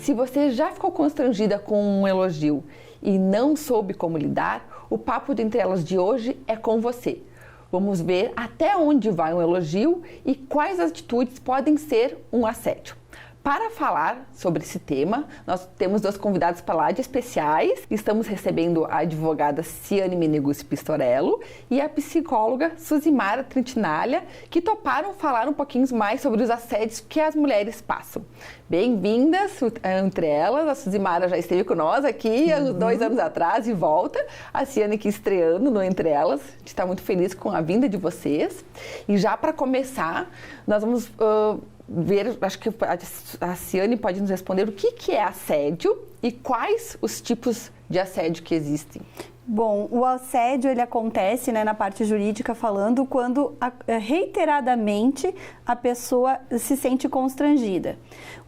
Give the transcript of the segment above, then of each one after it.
Se você já ficou constrangida com um elogio e não soube como lidar, o Papo de Entre Elas de hoje é com você. Vamos ver até onde vai um elogio e quais atitudes podem ser um assédio. Para falar sobre esse tema, nós temos 2 convidados para lá de especiais. Estamos recebendo a advogada Ciane Meneguzzi Pistorello e a psicóloga Suzimara Trentinaglia, que toparam falar um pouquinho mais sobre os assédios que as mulheres passam. Bem-vindas entre elas. A Suzimara já esteve com nós aqui há 2 anos atrás e volta. A Ciane aqui estreando no Entre Elas. A gente está muito feliz com a vinda de vocês. E já para começar, nós vamos ver, acho que a Ciane pode nos responder o que é assédio e quais os tipos de assédio que existem. Bom, o assédio ele acontece, né, na parte jurídica falando, quando reiteradamente a pessoa se sente constrangida.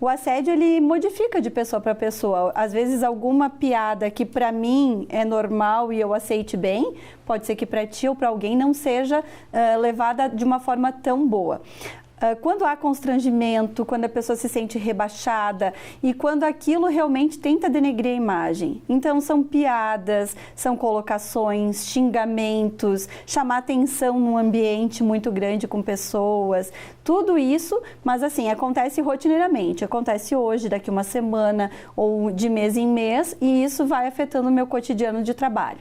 O assédio ele modifica de pessoa para pessoa. Às vezes alguma piada que para mim é normal e eu aceite bem, pode ser que para ti ou para alguém não seja levada de uma forma tão boa. Quando há constrangimento, quando a pessoa se sente rebaixada e quando aquilo realmente tenta denegrir a imagem. Então são piadas, são colocações, xingamentos, chamar atenção num ambiente muito grande com pessoas, tudo isso, mas assim, acontece rotineiramente, acontece hoje, daqui uma semana ou de mês em mês e isso vai afetando o meu cotidiano de trabalho.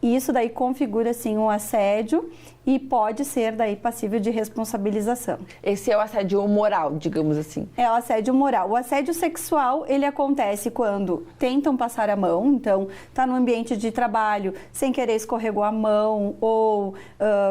Isso daí configura sim um assédio e pode ser daí passível de responsabilização. Esse é o assédio moral, digamos assim. É o assédio moral. O assédio sexual, ele acontece quando tentam passar a mão, então tá no ambiente de trabalho, sem querer escorregou a mão ou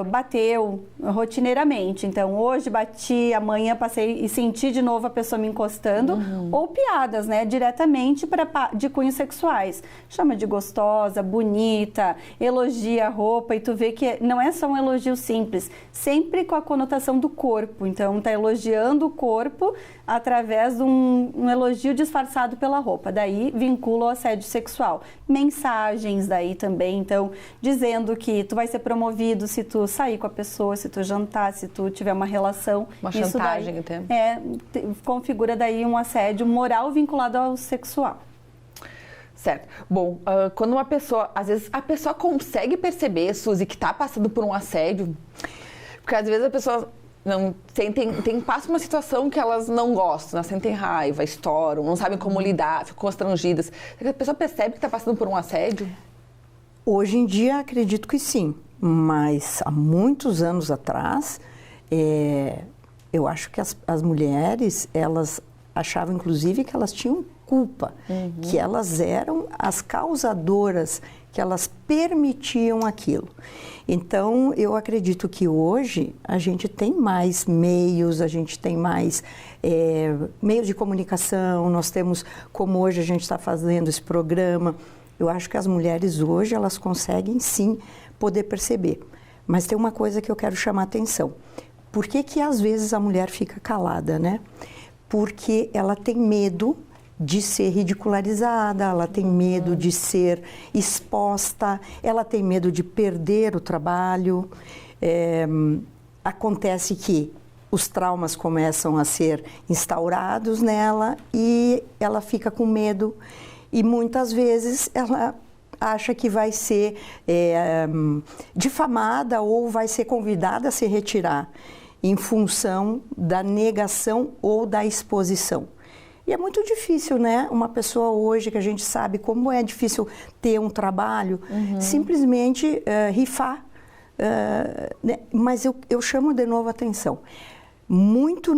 bateu rotineiramente. Então hoje bati, amanhã passei e senti de novo a pessoa me encostando, ou piadas, né, diretamente de cunhos sexuais. Chama de gostosa, bonita, elogia a roupa e tu vê que não é só um elogio simples, sempre com a conotação do corpo. Então, está elogiando o corpo através de um elogio disfarçado pela roupa. Daí, vincula o assédio sexual. Mensagens daí também, então, dizendo que tu vai ser promovido se tu sair com a pessoa, se tu jantar, se tu tiver uma relação. Uma isso chantagem daí, até. Configura daí um assédio moral vinculado ao sexual. Certo. Bom, quando uma pessoa, às vezes a pessoa consegue perceber, Suzy, que está passando por um assédio, porque às vezes a pessoa não passa uma situação que elas não gostam, elas sentem raiva, estouram, não sabem como lidar, ficam constrangidas. A pessoa percebe que está passando por um assédio? Hoje em dia acredito que sim, mas há muitos anos atrás, eu acho que as mulheres, elas achavam inclusive que elas tinham culpa, que elas eram as causadoras, que elas permitiam aquilo. Então, eu acredito que hoje a gente tem mais meios, a gente tem mais meios de comunicação, nós temos, como hoje a gente está fazendo esse programa, eu acho que as mulheres hoje, elas conseguem sim poder perceber. Mas tem uma coisa que eu quero chamar a atenção. Por que às vezes a mulher fica calada, né? Porque ela tem medo de ser ridicularizada, ela tem medo de ser exposta, ela tem medo de perder o trabalho. Acontece que os traumas começam a ser instaurados nela e ela fica com medo e muitas vezes ela acha que vai ser difamada ou vai ser convidada a se retirar em função da negação ou da exposição. E é muito difícil, né? Uma pessoa hoje que a gente sabe como é difícil ter um trabalho, simplesmente rifar. Né? Mas eu chamo de novo a atenção. Muito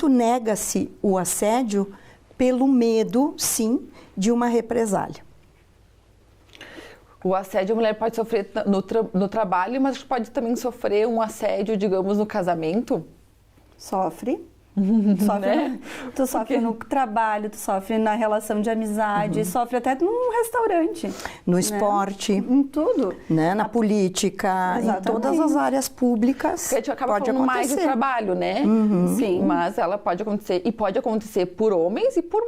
nega-se o assédio pelo medo, sim, de uma represália. O assédio a mulher pode sofrer no trabalho, mas pode também sofrer um assédio, digamos, no casamento? Sofre. Né? Tu sofre no trabalho, tu sofre na relação de amizade, sofre até num restaurante. No esporte. Em tudo. Né? Na política, exatamente. Em todas as áreas públicas. Porque a gente acaba pode falando acontecer. mais de trabalho, né? Sim. Mas ela pode acontecer, e pode acontecer por homens e por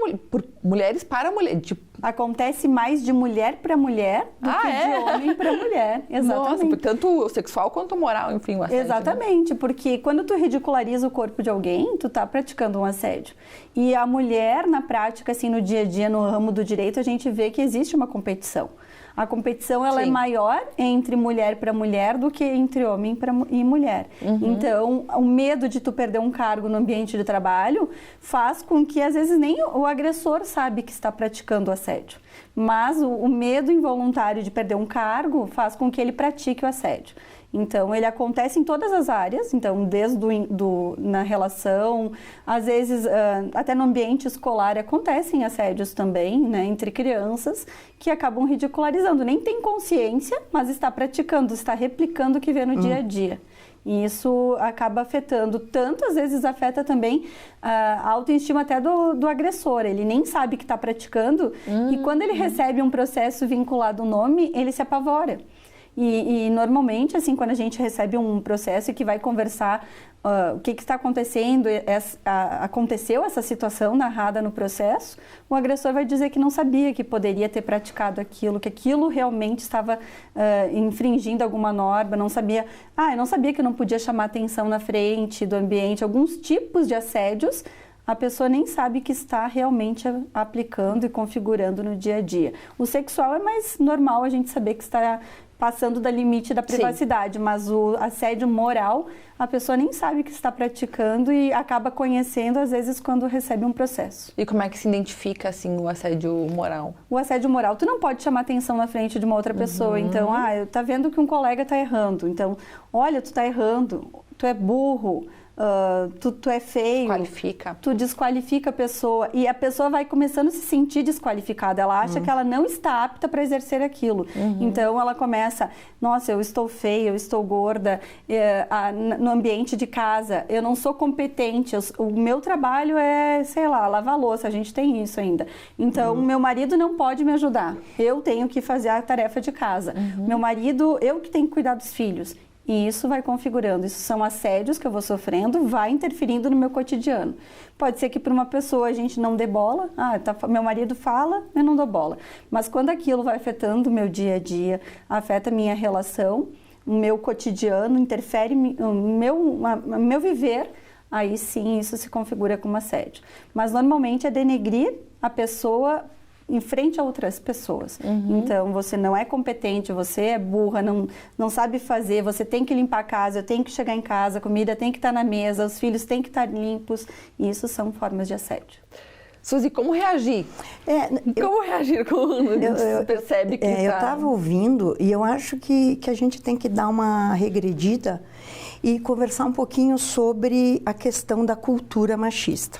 mulheres para mulheres, Acontece mais de mulher para mulher do que de homem para mulher. Exatamente. Nossa, tanto o sexual quanto o moral, enfim, o assédio. Exatamente, porque quando tu ridiculariza o corpo de alguém, tu tá praticando um assédio. E a mulher, na prática, assim, no dia a dia, no ramo do direito, a gente vê que existe uma competição. A competição, ela é maior entre mulher para mulher do que entre homem e mulher. Então, o medo de tu perder um cargo no ambiente de trabalho faz com que, às vezes, nem o agressor sabe que está praticando o assédio. Mas o medo involuntário de perder um cargo faz com que ele pratique o assédio. Então, ele acontece em todas as áreas, então, desde na relação, às vezes, até no ambiente escolar acontecem assédios também, né, entre crianças, que acabam ridicularizando. Nem tem consciência, mas está praticando, está replicando o que vê no dia a dia. E isso acaba afetando, tanto às vezes afeta também a autoestima até do agressor. Ele nem sabe que está praticando e quando ele recebe um processo vinculado ao nome, ele se apavora. E normalmente, assim, quando a gente recebe um processo que vai conversar o que está acontecendo, aconteceu essa situação narrada no processo, o agressor vai dizer que não sabia que poderia ter praticado aquilo, que aquilo realmente estava infringindo alguma norma, não sabia, eu não sabia que eu não podia chamar atenção na frente do ambiente, alguns tipos de assédios, a pessoa nem sabe que está realmente aplicando e configurando no dia a dia. O sexual é mais normal a gente saber que está passando da limite da privacidade, mas o assédio moral, a pessoa nem sabe que está praticando e acaba conhecendo, às vezes, quando recebe um processo. E como é que se identifica, assim, o assédio moral? O assédio moral, tu não pode chamar atenção na frente de uma outra pessoa, então, tá vendo que um colega tá errando, então, olha, tu tá errando, tu é burro, tu é feio. Desqualifica. Tu desqualifica a pessoa e a pessoa vai começando a se sentir desqualificada. Ela acha que ela não está apta para exercer aquilo. Então ela começa, nossa, eu estou feia, eu estou gorda, no ambiente de casa, eu não sou competente, o meu trabalho é, sei lá, lavar louça, a gente tem isso ainda. Então, meu marido não pode me ajudar, eu tenho que fazer a tarefa de casa. Meu marido, eu que tenho que cuidar dos filhos. E isso vai configurando, isso são assédios que eu vou sofrendo, vai interferindo no meu cotidiano. Pode ser que para uma pessoa a gente não dê bola, meu marido fala, eu não dou bola. Mas quando aquilo vai afetando o meu dia a dia, afeta a minha relação, o meu cotidiano, interfere no meu viver, aí sim isso se configura como assédio. Mas normalmente é denegrir a pessoa em frente a outras pessoas. Então, você não é competente, você é burra, não sabe fazer, você tem que limpar a casa, eu tenho que chegar em casa, a comida tem que estar na mesa, os filhos têm que estar limpos. E isso são formas de assédio. Suzy, como reagir? Como reagir quando você percebe que Eu estava ouvindo e eu acho que a gente tem que dar uma regredida e conversar um pouquinho sobre a questão da cultura machista.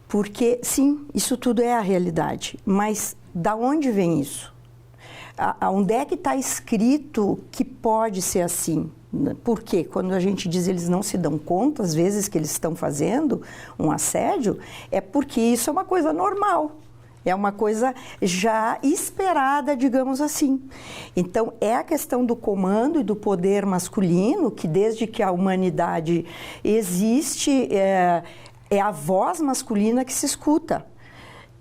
Porque, sim, isso tudo é a realidade, mas da onde vem isso? Onde é que está escrito que pode ser assim? Por quê? Quando a gente diz eles não se dão conta, às vezes, que eles estão fazendo um assédio, é porque isso é uma coisa normal. É uma coisa já esperada, digamos assim. Então, é a questão do comando e do poder masculino, que desde que a humanidade existe, é a voz masculina que se escuta,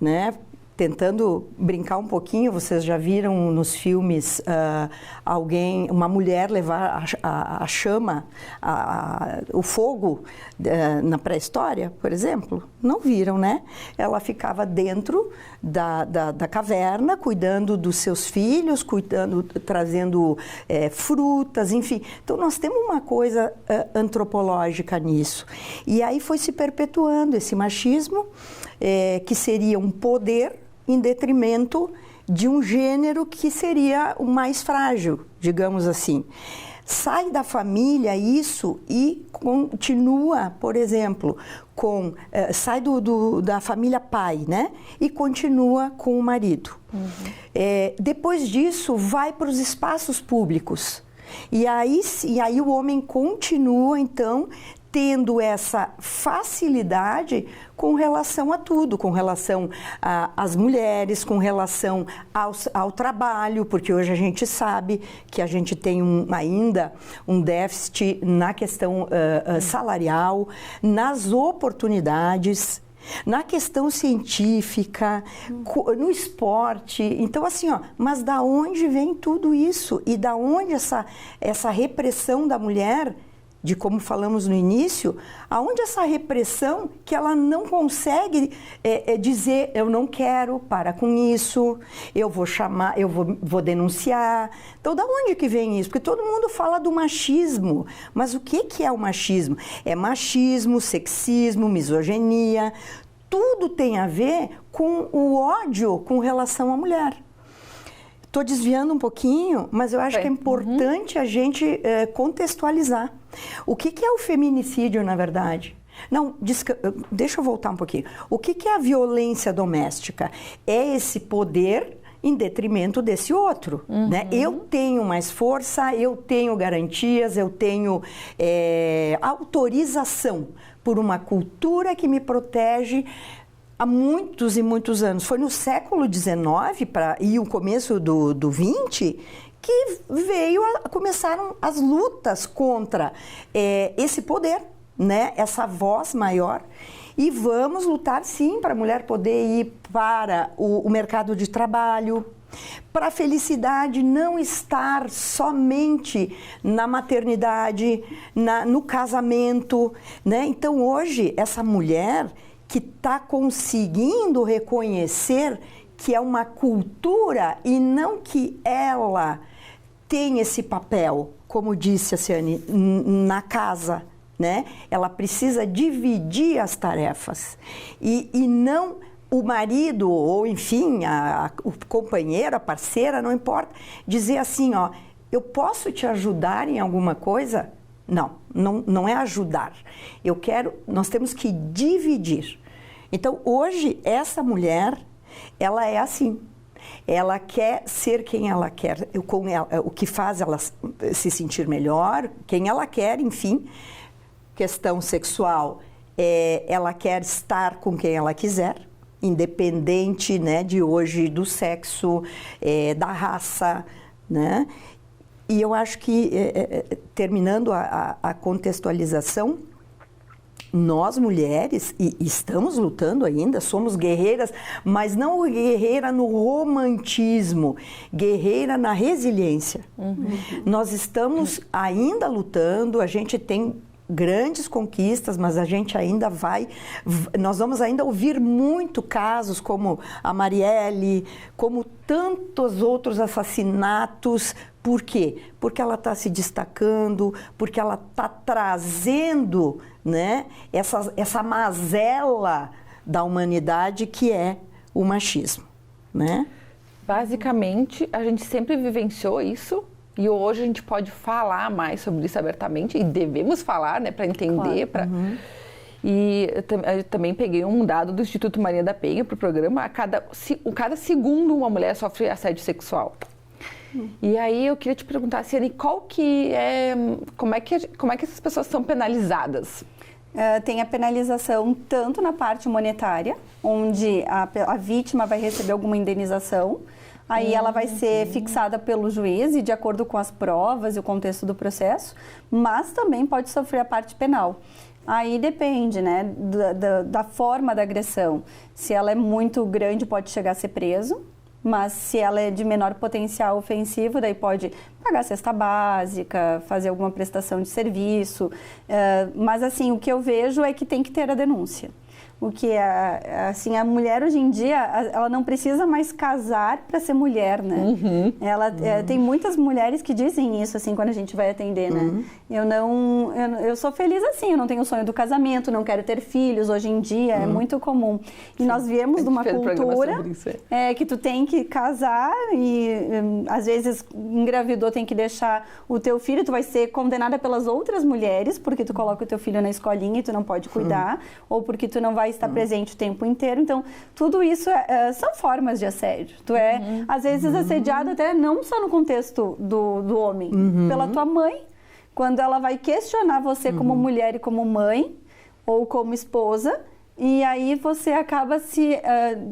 né? Tentando brincar um pouquinho, vocês já viram nos filmes uma mulher levar a chama, o fogo na pré-história, por exemplo? Não viram, né? Ela ficava dentro da caverna, cuidando dos seus filhos, trazendo frutas, enfim. Então, nós temos uma coisa antropológica nisso. E aí foi se perpetuando esse machismo, que seria um poder em detrimento de um gênero que seria o mais frágil, digamos assim. Sai da família isso e continua, por exemplo, sai da família pai, né? E continua com o marido. Depois disso, vai para os espaços públicos. E aí o homem continua, então, tendo essa facilidade com relação a tudo, com relação às mulheres, com relação ao trabalho, porque hoje a gente sabe que a gente tem ainda um déficit na questão salarial, nas oportunidades. na questão científica, no esporte. Então, assim, ó, mas da onde vem tudo isso? E da onde essa repressão da mulher, de como falamos no início, aonde essa repressão que ela não consegue dizer, eu não quero, para com isso, eu vou chamar, eu vou denunciar. Então, da onde que vem isso? Porque todo mundo fala do machismo, mas o que é o machismo? É machismo, sexismo, misoginia, tudo tem a ver com o ódio com relação à mulher. Estou desviando um pouquinho, mas eu acho que é importante a gente contextualizar. O que é o feminicídio, na verdade? Não, deixa eu voltar um pouquinho. O que é a violência doméstica? É esse poder em detrimento desse outro, né? Eu tenho mais força, eu tenho garantias, eu tenho autorização por uma cultura que me protege há muitos e muitos anos. Foi no século XIX e o começo do XX que começaram as lutas contra esse poder, né? Essa voz maior. E vamos lutar, sim, para a mulher poder ir para o mercado de trabalho, para a felicidade não estar somente na maternidade, no casamento, né? Então, hoje, essa mulher que está conseguindo reconhecer que é uma cultura e não que ela tem esse papel, como disse a Ciane, na casa, né? Ela precisa dividir as tarefas e não o marido ou, enfim, o companheiro, a parceira, não importa, dizer assim, ó, eu posso te ajudar em alguma coisa? Não é ajudar. Nós temos que dividir. Então, hoje, essa mulher, ela é assim. Ela quer ser quem ela quer, o que faz ela se sentir melhor, quem ela quer, enfim. Questão sexual, ela quer estar com quem ela quiser, independente, né, de hoje do sexo, da raça, né? E eu acho que, terminando a contextualização, nós mulheres, e estamos lutando ainda, somos guerreiras, mas não guerreira no romantismo, guerreira na resiliência. Nós estamos ainda lutando, a gente tem grandes conquistas, mas a gente ainda nós vamos ainda ouvir muito casos como a Marielle, como tantos outros assassinatos. Por quê? Porque ela está se destacando, porque ela está trazendo, né, essa mazela da humanidade que é o machismo, né? Basicamente, a gente sempre vivenciou isso. E hoje a gente pode falar mais sobre isso abertamente, e devemos falar, né, para entender. Claro. E eu também peguei um dado do Instituto Maria da Penha para o programa: cada segundo uma mulher sofre assédio sexual. E aí eu queria te perguntar, Ciane, como é que essas pessoas são penalizadas? Tem a penalização tanto na parte monetária, onde a vítima vai receber alguma indenização. Aí ela vai ser fixada pelo juiz e de acordo com as provas e o contexto do processo, mas também pode sofrer a parte penal. Aí depende, né, da forma da agressão. Se ela é muito grande, pode chegar a ser preso, mas se ela é de menor potencial ofensivo, daí pode pagar cesta básica, fazer alguma prestação de serviço. Mas assim, o que eu vejo é que tem que ter a denúncia. O que assim, a mulher hoje em dia, ela não precisa mais casar para ser mulher, né? Tem muitas mulheres que dizem isso, assim, quando a gente vai atender, né? Eu sou feliz assim, eu não tenho o sonho do casamento, não quero ter filhos, hoje em dia é muito comum. E sim, nós viemos de uma cultura que tu tem que casar e às vezes engravidou, tem que deixar o teu filho, tu vai ser condenada pelas outras mulheres, porque tu coloca o teu filho na escolinha e tu não pode cuidar, ou porque tu não vai estar presente o tempo inteiro. Então, tudo isso são formas de assédio. Tu às vezes, assediado até não só no contexto do homem, pela tua mãe, quando ela vai questionar você como mulher e como mãe, ou como esposa, e aí você acaba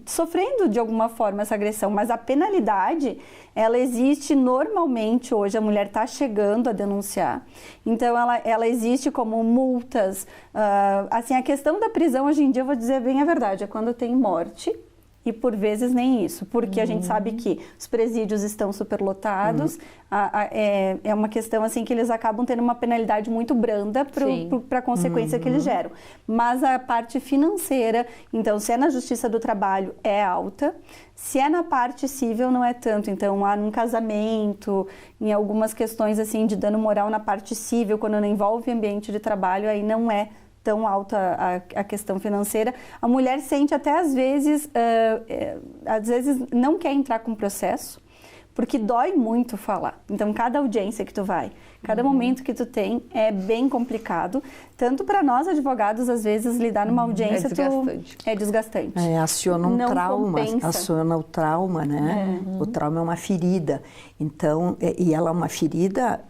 sofrendo de alguma forma essa agressão. Mas a penalidade, ela existe normalmente hoje, a mulher está chegando a denunciar. Então, ela existe como multas. Assim, a questão da prisão, hoje em dia, eu vou dizer bem a verdade, é quando tem morte. E por vezes nem isso, porque a gente sabe que os presídios estão superlotados, é uma questão assim que eles acabam tendo uma penalidade muito branda para a consequência que eles geram. Mas a parte financeira, então se é na Justiça do Trabalho é alta, se é na parte civil não é tanto. Então há num casamento, em algumas questões assim de dano moral na parte civil, quando não envolve ambiente de trabalho, aí não é tão alta a questão financeira. A mulher sente até às vezes não quer entrar com processo, porque dói muito falar. Então, cada audiência que tu vai, cada momento que tu tem é bem complicado. Tanto para nós, advogados, às vezes, lidar numa audiência é desgastante. Aciona um trauma, aciona o trauma, né? O trauma é uma ferida. Então, e ela é uma ferida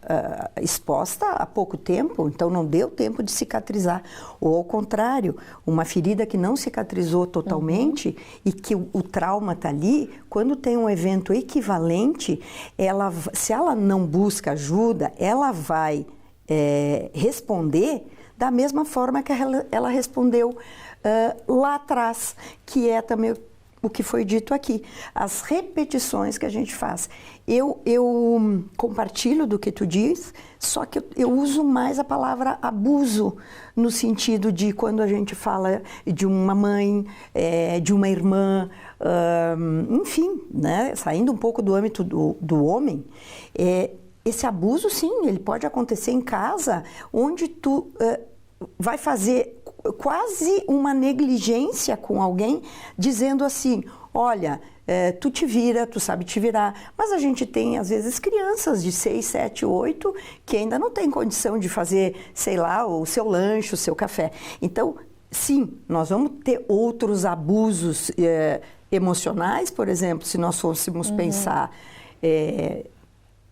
exposta há pouco tempo, então não deu tempo de cicatrizar. Ou ao contrário, uma ferida que não cicatrizou totalmente e que o trauma está ali, quando tem um evento equivalente, se ela não busca ajuda, ela vai responder da mesma forma que ela respondeu lá atrás, que é também o que foi dito aqui, as repetições que a gente faz. Eu compartilho do que tu diz, só que eu uso mais a palavra abuso, no sentido de quando a gente fala de uma mãe, de uma irmã, enfim, né? Saindo um pouco do âmbito do homem, esse abuso, sim, ele pode acontecer em casa, onde tu vai fazer quase uma negligência com alguém, dizendo assim, olha, tu te vira, tu sabe te virar. Mas a gente tem, às vezes, crianças de 6, 7, 8, que ainda não têm condição de fazer, sei lá, o seu lanche, o seu café. Então, sim, nós vamos ter outros abusos emocionais, por exemplo, se nós fôssemos pensar...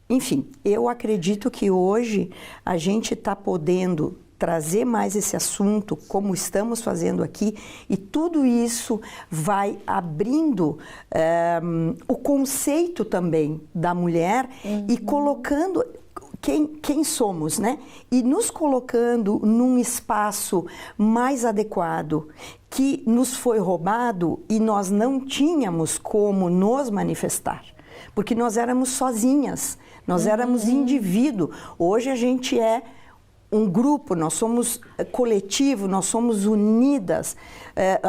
Enfim, eu acredito que hoje a gente está podendo trazer mais esse assunto, como estamos fazendo aqui, e tudo isso vai abrindo o conceito também da mulher e colocando quem somos, né? E nos colocando num espaço mais adequado, que nos foi roubado e nós não tínhamos como nos manifestar, porque nós éramos sozinhas, nós éramos indivíduo. Hoje a gente é um grupo, nós somos coletivo, nós somos unidas.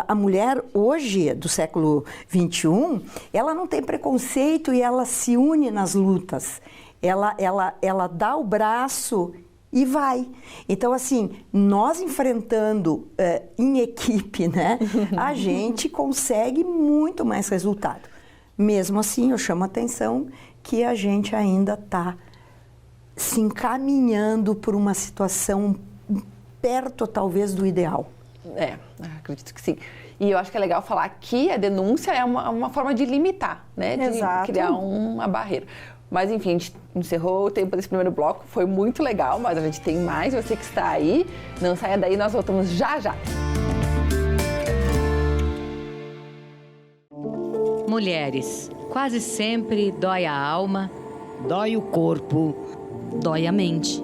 A mulher hoje, do século XXI, ela não tem preconceito e ela se une nas lutas. Ela dá o braço e vai. Então, assim, nós enfrentando em equipe, né, a gente consegue muito mais resultado. Mesmo assim, eu chamo a atenção que a gente ainda está se encaminhando por uma situação perto, talvez, do ideal. Acredito que sim. E eu acho que é legal falar que a denúncia é uma forma de limitar, né? De criar uma barreira. Mas, enfim, a gente encerrou o tempo desse primeiro bloco. Foi muito legal, mas a gente tem mais. Você que está aí, não saia daí, nós voltamos já já. Mulheres, quase sempre dói a alma, dói o corpo, dói a mente,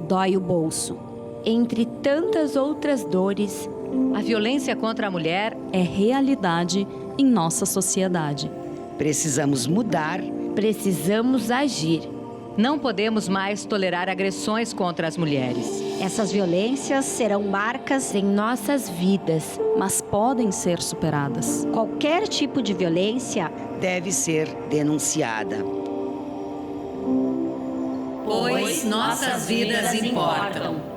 dói o bolso. Entre tantas outras dores, a violência contra a mulher é realidade em nossa sociedade. Precisamos mudar, precisamos agir. Não podemos mais tolerar agressões contra as mulheres. Essas violências serão marcas em nossas vidas, mas podem ser superadas. Qualquer tipo de violência deve ser denunciada. Pois nossas vidas importam.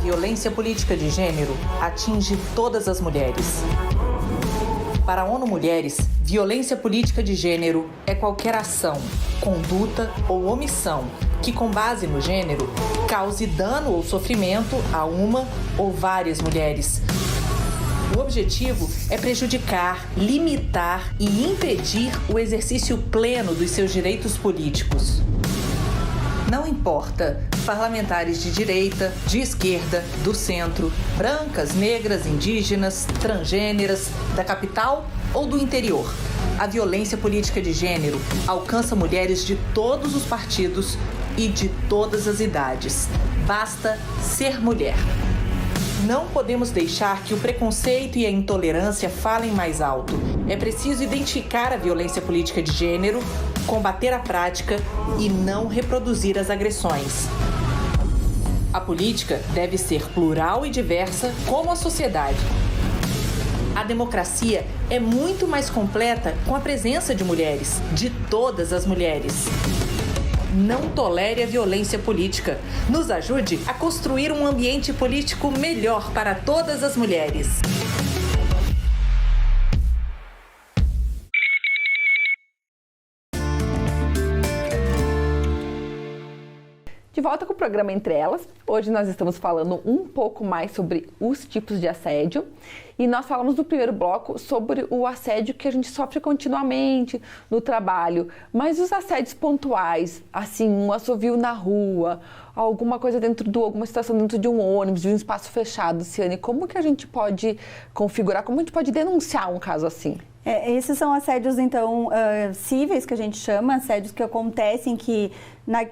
violência política de gênero atinge todas as mulheres. Para a ONU Mulheres, violência política de gênero é qualquer ação, conduta ou omissão que, com base no gênero, cause dano ou sofrimento a uma ou várias mulheres. O objetivo é prejudicar, limitar e impedir o exercício pleno dos seus direitos políticos. Não importa, parlamentares de direita, de esquerda, do centro, brancas, negras, indígenas, transgêneras, da capital ou do interior. A violência política de gênero alcança mulheres de todos os partidos e de todas as idades. Basta ser mulher. Não podemos deixar que o preconceito e a intolerância falem mais alto. É preciso identificar a violência política de gênero, combater a prática e não reproduzir as agressões. A política deve ser plural e diversa, como a sociedade. A democracia é muito mais completa com a presença de mulheres, de todas as mulheres. Não tolere a violência política. Nos ajude a construir um ambiente político melhor para todas as mulheres. De volta com o programa Entre Elas. Hoje nós estamos falando um pouco mais sobre os tipos de assédio. E nós falamos no primeiro bloco sobre o assédio que a gente sofre continuamente no trabalho. Mas os assédios pontuais, assim, um assovio na rua, alguma coisa alguma situação dentro de um ônibus, de um espaço fechado, Ciane, como que a gente pode configurar, como a gente pode denunciar um caso assim? Esses são assédios, então, cíveis, que a gente chama, assédios que acontecem que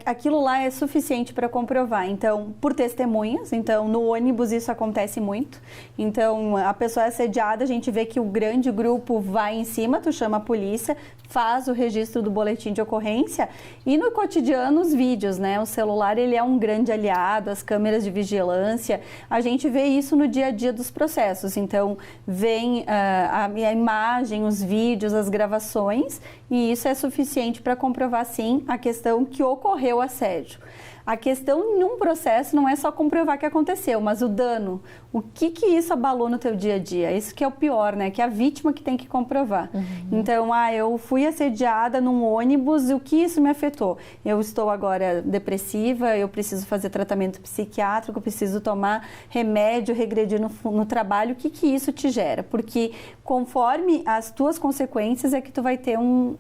aquilo lá é suficiente para comprovar. Então, por testemunhas, então, no ônibus isso acontece muito. Então, a pessoa é assediada, a gente vê que o grande grupo vai em cima, tu chama a polícia, faz o registro do boletim de ocorrência e no cotidiano os vídeos, né? O celular, ele é um grande aliado, as câmeras de vigilância, a gente vê isso no dia a dia dos processos. Então, vem a imagem, os vídeos, as gravações, e isso é suficiente para comprovar, sim, a questão que ocorreu o assédio. A questão num processo não é só comprovar que aconteceu, mas o dano, o que isso abalou no teu dia a dia, isso que é o pior, né? Que é a vítima que tem que comprovar. Então, eu fui assediada num ônibus, o que isso me afetou? Eu estou agora depressiva, eu preciso fazer tratamento psiquiátrico, eu preciso tomar remédio, regredir no trabalho, o que isso te gera? Porque conforme as tuas consequências é que tu vai ter um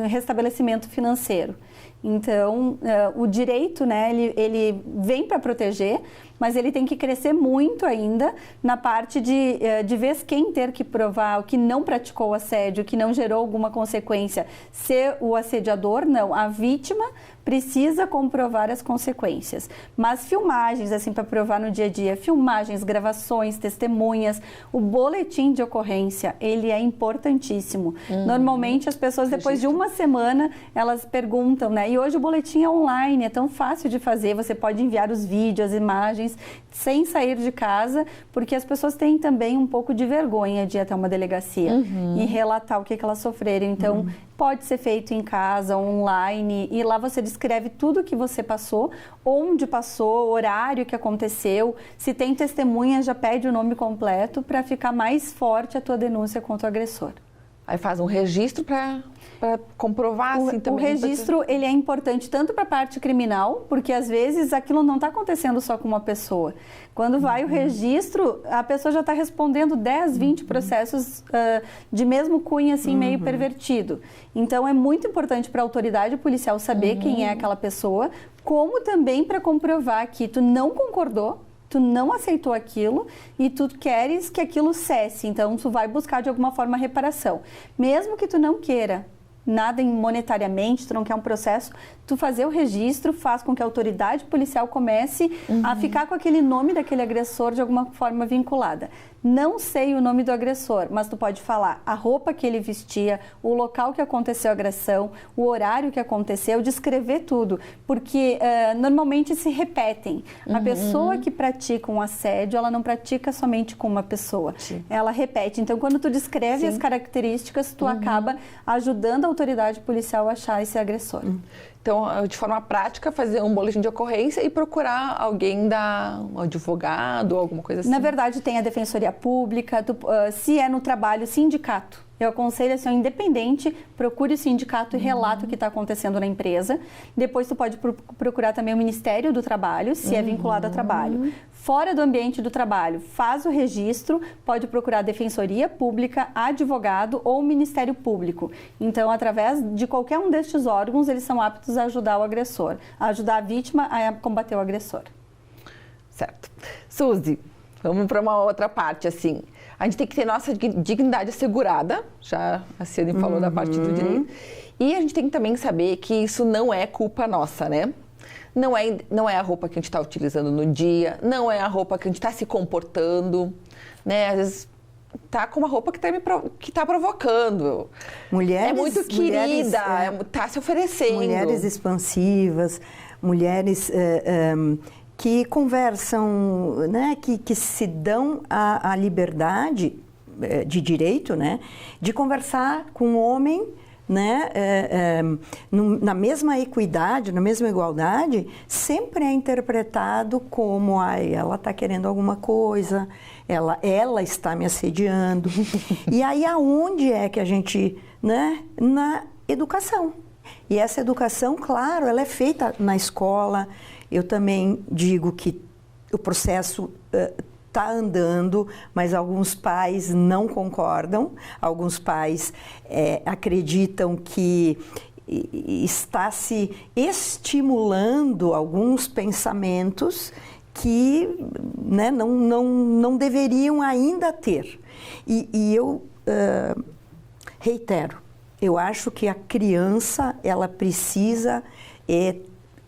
restabelecimento financeiro. Então, o direito, né, ele vem para proteger, mas ele tem que crescer muito ainda na parte de vez quem ter que provar o que não praticou o assédio, que não gerou alguma consequência, ser o assediador, não. A vítima precisa comprovar as consequências. Mas filmagens, assim, para provar no dia a dia, filmagens, gravações, testemunhas, o boletim de ocorrência, ele é importantíssimo. Normalmente as pessoas, depois de uma semana, elas perguntam, né? E hoje o boletim é online, é tão fácil de fazer, você pode enviar os vídeos, as imagens, sem sair de casa, porque as pessoas têm também um pouco de vergonha de ir até uma delegacia e relatar o que elas sofreram. Então, pode ser feito em casa, online, e lá você descreve tudo o que você passou, onde passou, horário que aconteceu. Se tem testemunha, já pede o nome completo para ficar mais forte a tua denúncia contra o agressor. Aí faz um registro para comprovar, assim, também. O registro, ele é importante tanto para a parte criminal, porque às vezes aquilo não está acontecendo só com uma pessoa. Quando vai o registro, a pessoa já está respondendo 10, 20 processos de mesmo cunho, assim, meio pervertido. Então, é muito importante para a autoridade policial saber quem é aquela pessoa, como também para comprovar que tu não concordou, tu não aceitou aquilo e tu queres que aquilo cesse, então tu vai buscar de alguma forma reparação. Mesmo que tu não queira nada monetariamente, tu não quer um processo, tu fazer o registro faz com que a autoridade policial comece a ficar com aquele nome daquele agressor de alguma forma vinculada. Não sei o nome do agressor, mas tu pode falar a roupa que ele vestia, o local que aconteceu a agressão, o horário que aconteceu, descrever tudo, porque normalmente se repetem. A pessoa que pratica um assédio, ela não pratica somente com uma pessoa, ela repete. Então, quando tu descreve as características, tu acaba ajudando a autoridade policial a achar esse agressor. Então, de forma prática, fazer um boletim de ocorrência e procurar alguém um advogado ou alguma coisa assim. Na verdade, tem a Defensoria Pública, se é no trabalho, sindicato. Eu aconselho, assim, independente, procure o sindicato e relate o que está acontecendo na empresa. Depois tu pode procurar também o Ministério do Trabalho, se é vinculado a trabalho. Fora do ambiente do trabalho, faz o registro, pode procurar a Defensoria Pública, advogado ou Ministério Público. Então, através de qualquer um destes órgãos, eles são aptos a ajudar o agressor, a ajudar a vítima a combater o agressor. Certo. Suzy, vamos para uma outra parte, assim. A gente tem que ter nossa dignidade assegurada, já a Ciane falou da parte do direito. E a gente tem que também saber que isso não é culpa nossa, né? Não é a roupa que a gente está utilizando no dia, não é a roupa que a gente está se comportando, né? Às vezes tá com uma roupa que tá provocando. Mulheres, é muito querida, tá se oferecendo. Mulheres expansivas, mulheres que conversam, né? Que se dão a liberdade de direito, né? De conversar com um homem, né, na mesma equidade, na mesma igualdade, sempre é interpretado como ela está querendo alguma coisa, ela está me assediando. E aí aonde é que a gente, né, na educação. E essa educação, claro, ela é feita na escola. Eu também digo que o processo está andando, mas alguns pais não concordam, alguns pais acreditam que está se estimulando alguns pensamentos que, né, não deveriam ainda ter. E eu reitero, eu acho que a criança, ela precisa,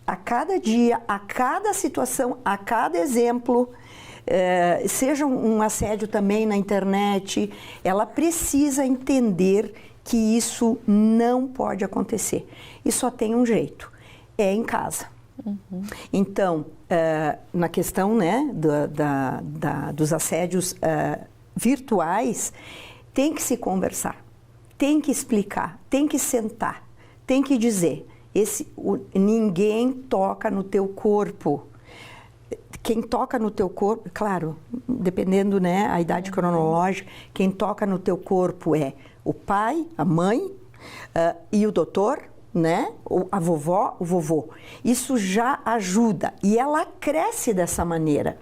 a cada dia, a cada situação, a cada exemplo, seja um assédio também na internet, ela precisa entender que isso não pode acontecer. E só tem um jeito, é em casa. Então, na questão, né, dos assédios virtuais, tem que se conversar, tem que explicar, tem que sentar, tem que dizer, ninguém toca no teu corpo. Quem toca no teu corpo, claro, dependendo, né, a idade cronológica, quem toca no teu corpo é o pai, a mãe e o doutor, né, a vovó, o vovô. Isso já ajuda e ela cresce dessa maneira.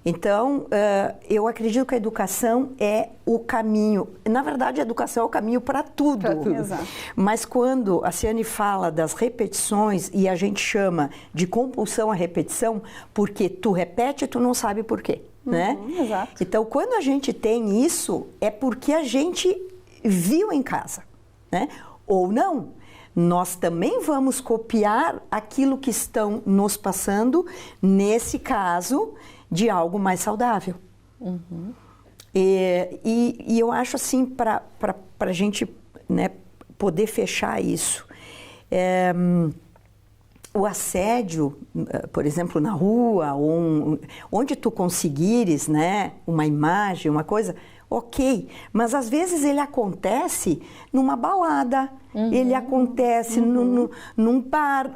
Então, eu acredito que a educação é o caminho. Na verdade, a educação é o caminho para tudo. Exato. Mas quando a Ciane fala das repetições, e a gente chama de compulsão à repetição, porque tu repete e tu não sabe por quê, né? Exato. Então, quando a gente tem isso, é porque a gente viu em casa, né? Ou não. Nós também vamos copiar aquilo que estão nos passando, nesse caso, de algo mais saudável. E eu acho assim, para a gente, né, poder fechar isso, o assédio, por exemplo, na rua, onde tu conseguires, né, uma imagem, uma coisa, ok, mas às vezes ele acontece numa balada, ele acontece num bar.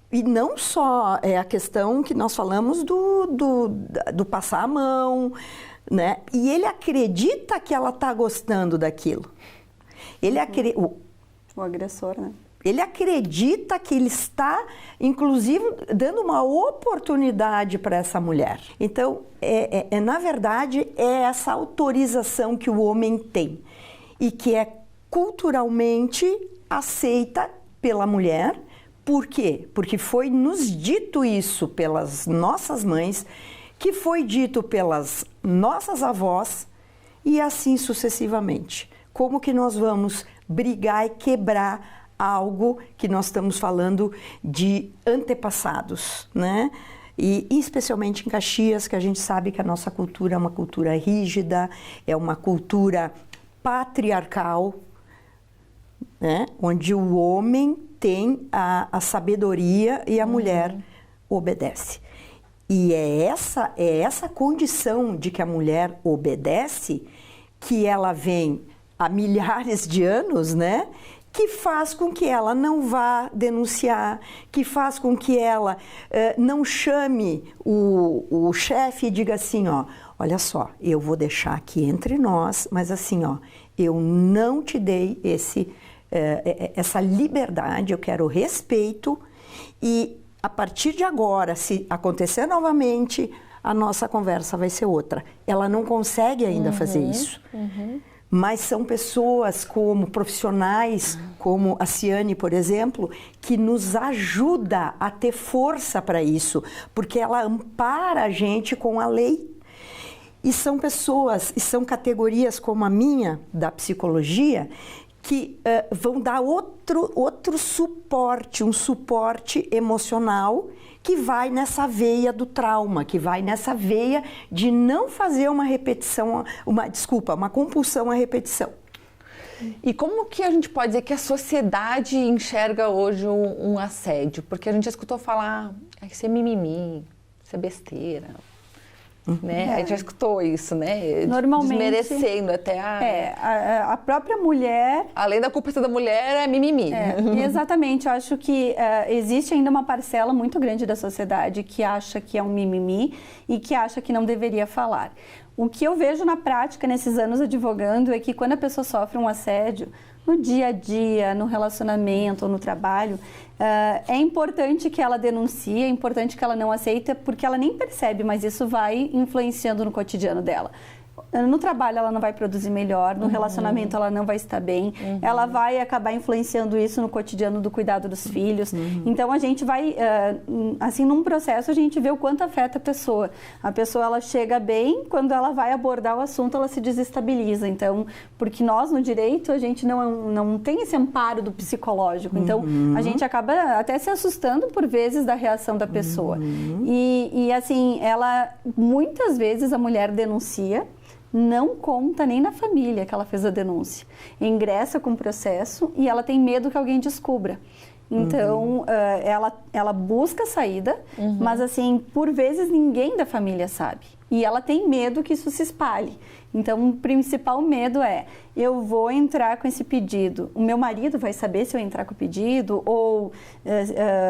E não só é a questão que nós falamos do passar a mão, né? E ele acredita que ela está gostando daquilo. O agressor, né? Ele acredita que ele está, inclusive, dando uma oportunidade para essa mulher. Então, na verdade, é essa autorização que o homem tem e que é culturalmente aceita pela mulher. Por quê? Porque foi nos dito isso pelas nossas mães, que foi dito pelas nossas avós e assim sucessivamente. Como que nós vamos brigar e quebrar algo que nós estamos falando de antepassados, né? E especialmente em Caxias, que a gente sabe que a nossa cultura é uma cultura rígida, é uma cultura patriarcal, né? Onde o homem tem a sabedoria e a mulher obedece. E é essa condição de que a mulher obedece que ela vem há milhares de anos, né? que faz com que ela não vá denunciar, que faz com que ela não chame o chefe e diga assim, ó, olha só, eu vou deixar aqui entre nós, mas assim, ó, eu não te dei essa liberdade, eu quero respeito e a partir de agora, se acontecer novamente, a nossa conversa vai ser outra. Ela não consegue ainda fazer isso. Mas são pessoas como profissionais, como a Ciane, por exemplo, que nos ajuda a ter força para isso, porque ela ampara a gente com a lei. E são pessoas, e são categorias como a minha, da psicologia, que vão dar outro suporte, um suporte emocional que vai nessa veia do trauma, que vai nessa veia de não fazer uma repetição, uma compulsão à repetição. E como que a gente pode dizer que a sociedade enxerga hoje um assédio? Porque a gente já escutou falar, isso é mimimi, isso é besteira. Né? A gente já escutou isso, né? Normalmente, desmerecendo até a própria mulher... Além da culpa ser da mulher, é mimimi. Exatamente. Eu acho que existe ainda uma parcela muito grande da sociedade que acha que é um mimimi e que acha que não deveria falar. O que eu vejo na prática, nesses anos advogando, é que quando a pessoa sofre um assédio, no dia a dia, no relacionamento ou no trabalho, é importante que ela denuncie, é importante que ela não aceite, porque ela nem percebe, mas isso vai influenciando no cotidiano dela. No trabalho ela não vai produzir melhor, no relacionamento ela não vai estar bem, ela vai acabar influenciando isso no cotidiano do cuidado dos filhos. Então a gente vai, assim, num processo a gente vê o quanto afeta a pessoa. A pessoa ela chega bem, quando ela vai abordar o assunto ela se desestabiliza. Então, porque nós no direito a gente não tem esse amparo do psicológico. Então a gente acaba até se assustando por vezes da reação da pessoa. E assim, muitas vezes a mulher denuncia, não conta nem na família que ela fez a denúncia. Ingressa com o processo e ela tem medo que alguém descubra. Então, ela busca saída, mas assim, por vezes ninguém da família sabe. E ela tem medo que isso se espalhe. Então, o principal medo é, eu vou entrar com esse pedido, o meu marido vai saber se eu entrar com o pedido, ou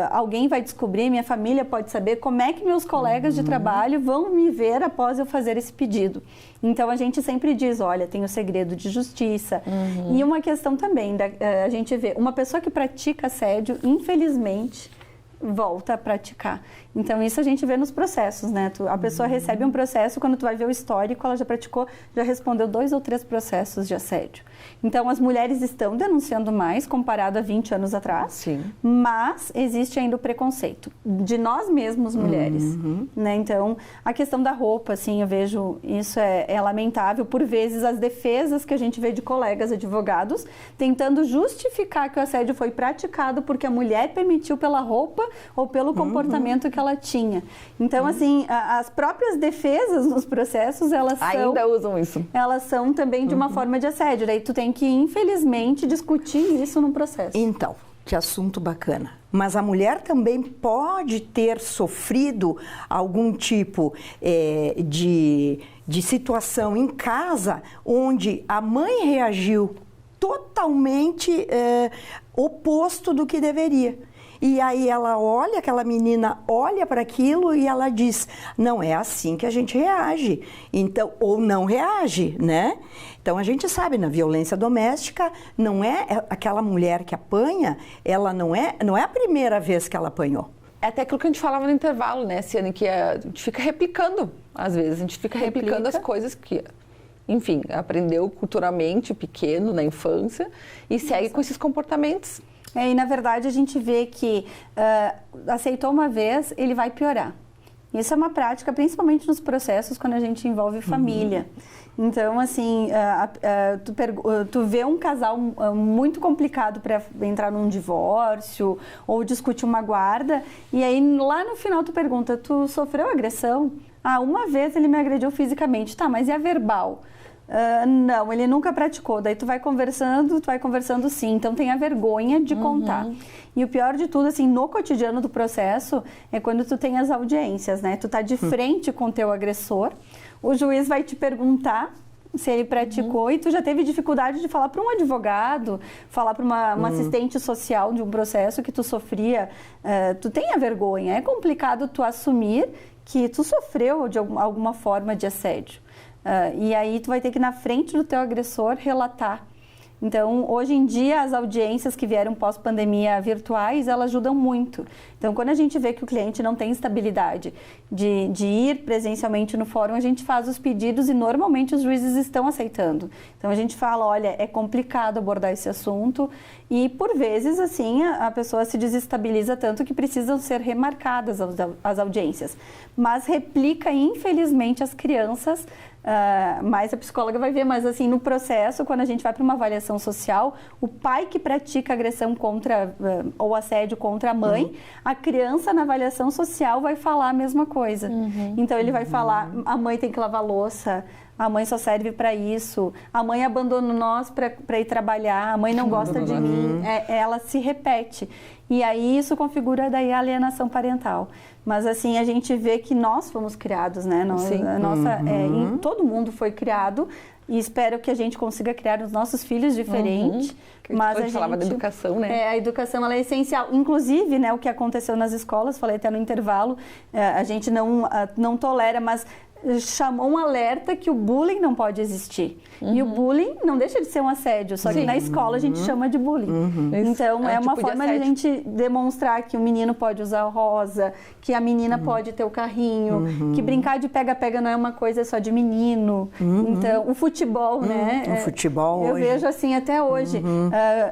alguém vai descobrir, minha família pode saber, como é que meus colegas de trabalho vão me ver após eu fazer esse pedido. Então, a gente sempre diz, olha, tem o segredo de justiça. E uma questão também, a gente vê, uma pessoa que pratica assédio, infelizmente, volta a praticar. Então, isso a gente vê nos processos, né? A pessoa recebe um processo, quando tu vai ver o histórico, ela já praticou, já respondeu 2 ou 3 processos de assédio. Então, as mulheres estão denunciando mais, comparado a 20 anos atrás, Sim. Mas existe ainda o preconceito de nós mesmos, mulheres, né? Então, a questão da roupa, assim, eu vejo, isso é lamentável. Por vezes, as defesas que a gente vê de colegas advogados tentando justificar que o assédio foi praticado porque a mulher permitiu pela roupa ou pelo comportamento que ela tinha. Então, assim, as próprias defesas nos processos, elas ainda usam isso. Elas são também de uma forma de assédio. Daí tu tem que, infelizmente, discutir isso no processo. Então, que assunto bacana. Mas a mulher também pode ter sofrido algum tipo de situação em casa onde a mãe reagiu totalmente oposto do que deveria. E aí ela olha, aquela menina olha para aquilo e ela diz, não é assim que a gente reage, então, ou não reage, né? Então a gente sabe, na violência doméstica, não é aquela mulher que apanha, ela não é a primeira vez que ela apanhou. É até aquilo que a gente falava no intervalo, né, Ciane, que a gente fica replicando, às vezes, a gente fica replicando as coisas que, enfim, aprendeu culturalmente, pequeno, na infância, e segue com esses comportamentos. E, na verdade, a gente vê que aceitou uma vez, ele vai piorar. Isso é uma prática, principalmente nos processos, quando a gente envolve família. Então, assim, tu vê um casal muito complicado para entrar num divórcio ou discutir uma guarda, e aí lá no final tu pergunta, tu sofreu agressão? Uma vez ele me agrediu fisicamente. Tá, mas e a verbal? Não, ele nunca praticou. Daí tu vai conversando sim. Então tem a vergonha de contar. E o pior de tudo, assim, no cotidiano do processo, é quando tu tem as audiências, né? Tu tá de frente com o teu agressor, o juiz vai te perguntar Se ele praticou e tu já teve dificuldade de falar para um advogado, falar para uma assistente social de um processo que tu sofria, tu tem a vergonha. É complicado tu assumir que tu sofreu de alguma forma de assédio. E aí tu vai ter que, na frente do teu agressor, relatar. Então, hoje em dia, as audiências que vieram pós-pandemia virtuais, elas ajudam muito. Então, quando a gente vê que o cliente não tem estabilidade de ir presencialmente no fórum, a gente faz os pedidos e normalmente os juízes estão aceitando. Então, a gente fala, olha, é complicado abordar esse assunto e, por vezes, assim, a pessoa se desestabiliza tanto que precisam ser remarcadas as audiências. Mas replica, infelizmente, as crianças. Mas a psicóloga vai ver, mas assim, no processo, quando a gente vai para uma avaliação social, o pai que pratica agressão ou assédio contra a mãe, a criança na avaliação social vai falar a mesma coisa. Então ele vai falar, a mãe tem que lavar louça, a mãe só serve para isso, a mãe abandonou nós para ir trabalhar, a mãe não gosta de mim, ela se repete. E aí isso configura daí a alienação parental. Mas assim, a gente vê que nós fomos criados, né? Todo mundo foi criado e espero que a gente consiga criar os nossos filhos diferentes. Mas a gente falava da educação, né? A educação ela é essencial. Inclusive, né, o que aconteceu nas escolas, falei até no intervalo, a gente não tolera, mas chamou um alerta que o bullying não pode existir. E o bullying não deixa de ser um assédio, só que na escola a gente chama de bullying. Então, é uma forma de a gente demonstrar que o menino pode usar rosa, que a menina pode ter o carrinho, que brincar de pega-pega não é uma coisa só de menino. Então, o futebol, né? O futebol eu vejo assim até hoje,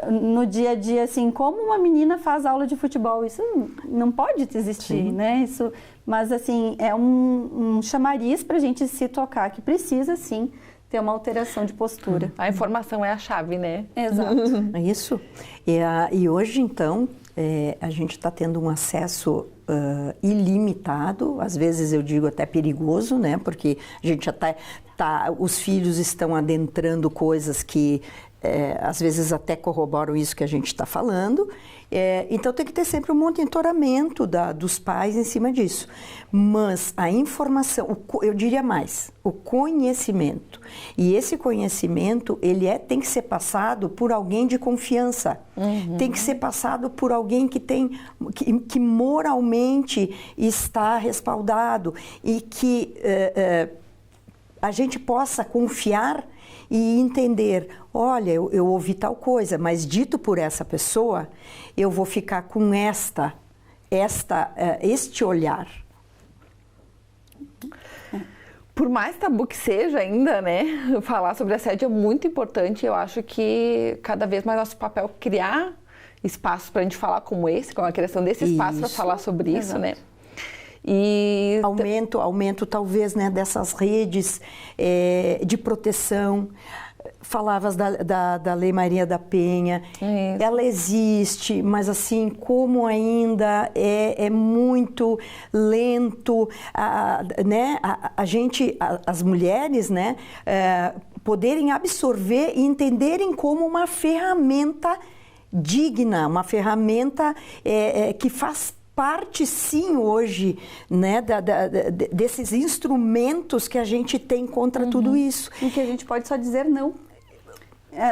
no dia a dia, assim, como uma menina faz aula de futebol, isso não pode existir, né? Isso... Mas, assim, é um chamariz para a gente se tocar, que precisa, sim, ter uma alteração de postura. A informação é a chave, né? Exato. Isso. E hoje, então, a gente está tendo um acesso ilimitado, às vezes eu digo até perigoso, né? Porque a gente os filhos estão adentrando coisas que às vezes até corroboram isso que a gente está falando. Então tem que ter sempre um monitoramento dos pais em cima disso. Mas a informação, eu diria mais, o conhecimento. E esse conhecimento, tem que ser passado por alguém de confiança. Tem que ser passado por alguém que moralmente está respaldado e que a gente possa confiar e entender, olha, eu ouvi tal coisa, mas dito por essa pessoa, eu vou ficar com este olhar. Por mais tabu que seja ainda, né, falar sobre assédio é muito importante. Eu acho que cada vez mais nosso papel é criar espaços para a gente falar como esse, com a criação desse espaço para falar sobre isso, né? E aumento talvez, né, dessas redes de proteção. Falavas da Lei Maria da Penha. Ela existe, mas assim, como ainda é muito lento, né, as mulheres, né, poderem absorver e entenderem como uma ferramenta digna, uma ferramenta que faz parte, sim, hoje, né, desses instrumentos que a gente tem contra tudo isso. E que a gente pode só dizer não.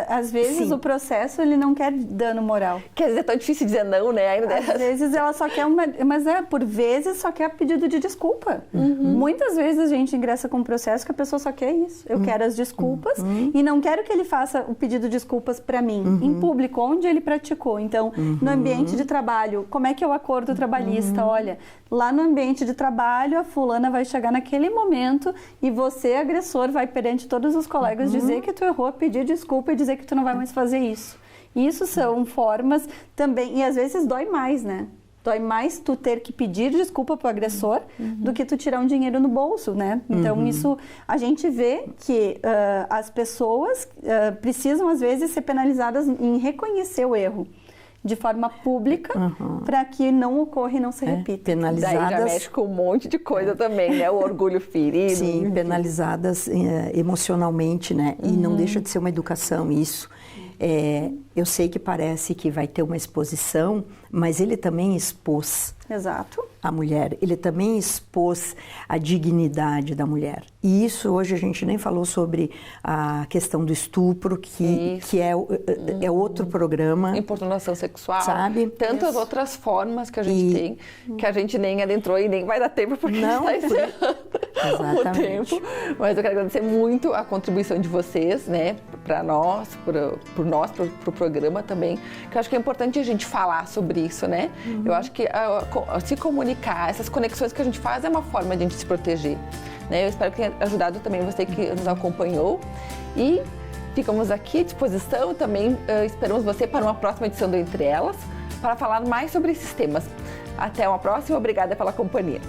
Às vezes o processo ele não quer dano moral. Quer dizer, é tão difícil dizer não, né? Às vezes ela só quer mas por vezes só quer pedido de desculpa. Muitas vezes a gente ingressa com um processo que a pessoa só quer isso. Eu quero as desculpas e não quero que ele faça o pedido de desculpas para mim, em público, onde ele praticou. Então, no ambiente de trabalho, como é que é o acordo trabalhista? Olha, lá no ambiente de trabalho, a fulana vai chegar naquele momento e você, agressor, vai perante todos os colegas dizer que tu errou, pedir desculpa e dizer que tu não vai mais fazer isso. Isso são formas também, e às vezes dói mais, né? Dói mais tu ter que pedir desculpa pro agressor do que tu tirar um dinheiro no bolso, né? Então isso, a gente vê que as pessoas precisam às vezes ser penalizadas em reconhecer o erro de forma pública, para que não ocorra e não se repita. Penalizadas. Daí já mexe com um monte de coisa também, né? O orgulho ferido. Sim, penalizadas emocionalmente, né? E não deixa de ser uma educação isso. Eu sei que parece que vai ter uma exposição, mas ele também expôs Exato. a mulher, ele também expôs a dignidade da mulher. E isso hoje a gente nem falou sobre a questão do estupro, que é outro programa. Importunação sexual, sabe? Tantas outras formas que a gente tem, que a gente nem adentrou e nem vai dar tempo, porque Não, está encerrando o tempo. Mas eu quero agradecer muito a contribuição de vocês, né, para nós, para o programa também, que eu acho que é importante a gente falar sobre isso, né? Eu acho que se comunicar, essas conexões que a gente faz é uma forma de a gente se proteger, né? Eu espero que tenha ajudado também você que nos acompanhou e ficamos aqui à disposição. Também esperamos você para uma próxima edição do Entre Elas, para falar mais sobre esses temas. Até uma próxima, obrigada pela companhia.